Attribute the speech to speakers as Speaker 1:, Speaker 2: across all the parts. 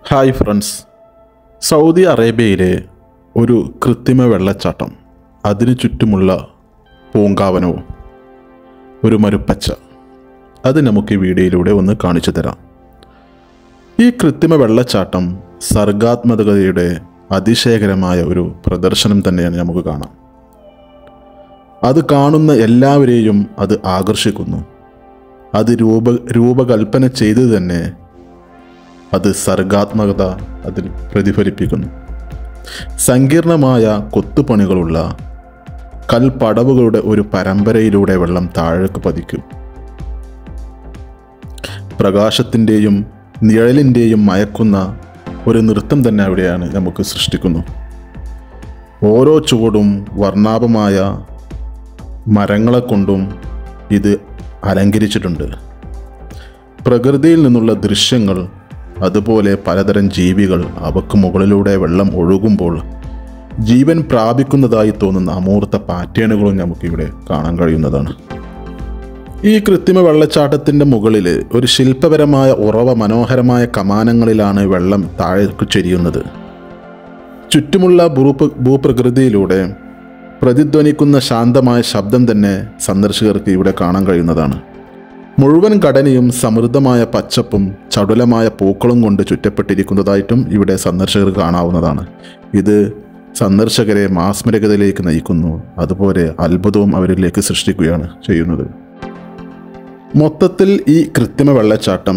Speaker 1: Hi friends, Saudi അറേബ്യയിലെ ഒരു കൃത്രിമ വെള്ളച്ചാട്ടം, അതിനു ചുറ്റുമുള്ള പൂങ്കാവനവും ഒരു മരുപ്പച്ച, അത് നമുക്ക് ഈ വീഡിയോയിലൂടെ ഒന്ന് കാണിച്ചു തരാം. ഈ കൃത്രിമ വെള്ളച്ചാട്ടം സർഗാത്മകതയുടെ അതിശയകരമായ ഒരു പ്രദർശനം തന്നെയാണ്. നമുക്ക് കാണാം, അത് കാണുന്ന എല്ലാവരെയും അത് ആകർഷിക്കുന്നു. അത് രൂപകൽപ്പന ചെയ്ത് തന്നെ അത് സർഗാത്മകത അതിൽ പ്രതിഫലിപ്പിക്കുന്നു. സങ്കീർണമായ കൊത്തുപണികളുള്ള കൽപ്പടവുകളുടെ ഒരു പരമ്പരയിലൂടെ വെള്ളം താഴേക്ക് പതിക്കും. പ്രകാശത്തിൻ്റെയും നിഴലിൻ്റെയും മയക്കുന്ന ഒരു നൃത്തം തന്നെ അവിടെയാണ് നമുക്ക് സൃഷ്ടിക്കുന്നു. ഓരോ ചുവടും വർണ്ണാഭമായ മരങ്ങളെ കൊണ്ടും ഇത് അലങ്കരിച്ചിട്ടുണ്ട്. പ്രകൃതിയിൽ നിന്നുള്ള ദൃശ്യങ്ങൾ, അതുപോലെ പലതരം ജീവികൾ, അവക്ക് മുകളിലൂടെ വെള്ളം ഒഴുകുമ്പോൾ ജീവൻ പ്രാപിക്കുന്നതായി തോന്നുന്ന അമൂർത്ത പാറ്റേണുകളും നമുക്കിവിടെ കാണാൻ കഴിയുന്നതാണ്. ഈ കൃത്രിമ വെള്ളച്ചാട്ടത്തിൻ്റെ മുകളിൽ ഒരു ശില്പപരമായ ഉറവ മനോഹരമായ കമാനങ്ങളിലാണ് വെള്ളം താഴേക്ക് ചൊരിയുന്നത്. ചുറ്റുമുള്ള ഭൂപ്രകൃതിയിലൂടെ പ്രതിധ്വനിക്കുന്ന ശാന്തമായ ശബ്ദം തന്നെ സന്ദർശകർക്ക് ഇവിടെ കാണാൻ കഴിയുന്നതാണ്. മുഴുവൻ ഘടനയും സമൃദ്ധമായ പച്ചപ്പും ചടുലമായ പൂക്കളും കൊണ്ട് ചുറ്റപ്പെട്ടിരിക്കുന്നതായിട്ടും ഇവിടെ സന്ദർശകർ കാണാവുന്നതാണ്. ഇത് സന്ദർശകരെ മാസ്മരികതയിലേക്ക് നയിക്കുന്നു, അതുപോലെ അത്ഭുതവും അവരിലേക്ക് സൃഷ്ടിക്കുകയാണ് ചെയ്യുന്നത്. മൊത്തത്തിൽ ഈ കൃത്രിമ വെള്ളച്ചാട്ടം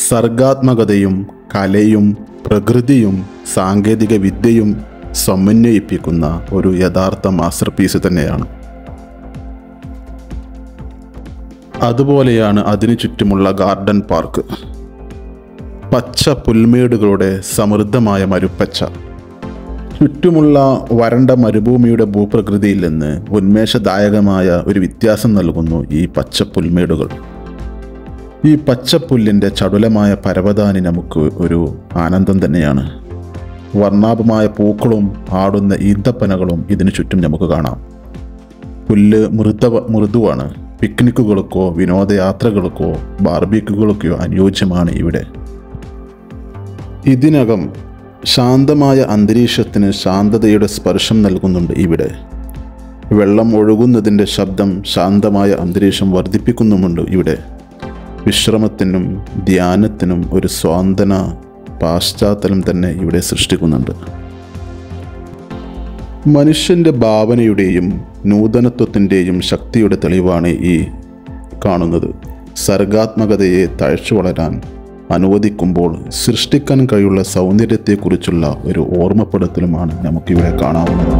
Speaker 1: സർഗാത്മകതയും കലയും പ്രകൃതിയും സാങ്കേതിക വിദ്യയും സമന്വയിപ്പിക്കുന്ന ഒരു യഥാർത്ഥ മാസ്റ്റർ പീസ് തന്നെയാണ്. അതുപോലെയാണ് അതിനു ചുറ്റുമുള്ള ഗാർഡൻ പാർക്ക്. പച്ച പുൽമേടുകളുടെ സമൃദ്ധമായ മരുപ്പച്ച, ചുറ്റുമുള്ള വരണ്ട മരുഭൂമിയുടെ ഭൂപ്രകൃതിയിൽ നിന്ന് ഉന്മേഷദായകമായ ഒരു വ്യത്യാസം നൽകുന്നു ഈ പച്ച പുൽമേടുകൾ. ഈ പച്ചപ്പുല്ലിൻ്റെ ചടുലമായ പരവതാനി നമുക്ക് ഒരു ആനന്ദം തന്നെയാണ്. വർണ്ണാഭമായ പൂക്കളും ആടുന്ന ഈന്തപ്പനകളും ഇതിനു ചുറ്റും നമുക്ക് കാണാം. പുല്ല് മൃദുവാണ്. പിക്നിക്കുകൾക്കോ വിനോദയാത്രകൾക്കോ ബാർബിക്യൂകൾക്കോ അനുയോജ്യമാണ് ഇവിടെ. ഇതിനകം ശാന്തമായ അന്തരീക്ഷത്തിന് ശാന്തതയുടെ സ്പർശം നൽകുന്നുണ്ട് ഇവിടെ. വെള്ളം ഒഴുകുന്നതിൻ്റെ ശബ്ദം ശാന്തമായ അന്തരീക്ഷം വർദ്ധിപ്പിക്കുന്നുമുണ്ട് ഇവിടെ. വിശ്രമത്തിനും ധ്യാനത്തിനും ഒരു സ്വാന്തന പശ്ചാത്തലം തന്നെ ഇവിടെ സൃഷ്ടിക്കുന്നുണ്ട്. മനുഷ്യൻ്റെ ഭാവനയുടെയും നൂതനത്വത്തിൻ്റെയും ശക്തിയുടെ തെളിവാണ് ഈ കാണുന്നത്. സർഗാത്മകതയെ തഴച്ചു വളരാൻ അനുവദിക്കുമ്പോൾ സൃഷ്ടിക്കാൻ കഴിയുള്ള സൗന്ദര്യത്തെക്കുറിച്ചുള്ള ഒരു ഓർമ്മപ്പെടുത്തലുമാണ് നമുക്കിവിടെ കാണാവുന്നത്.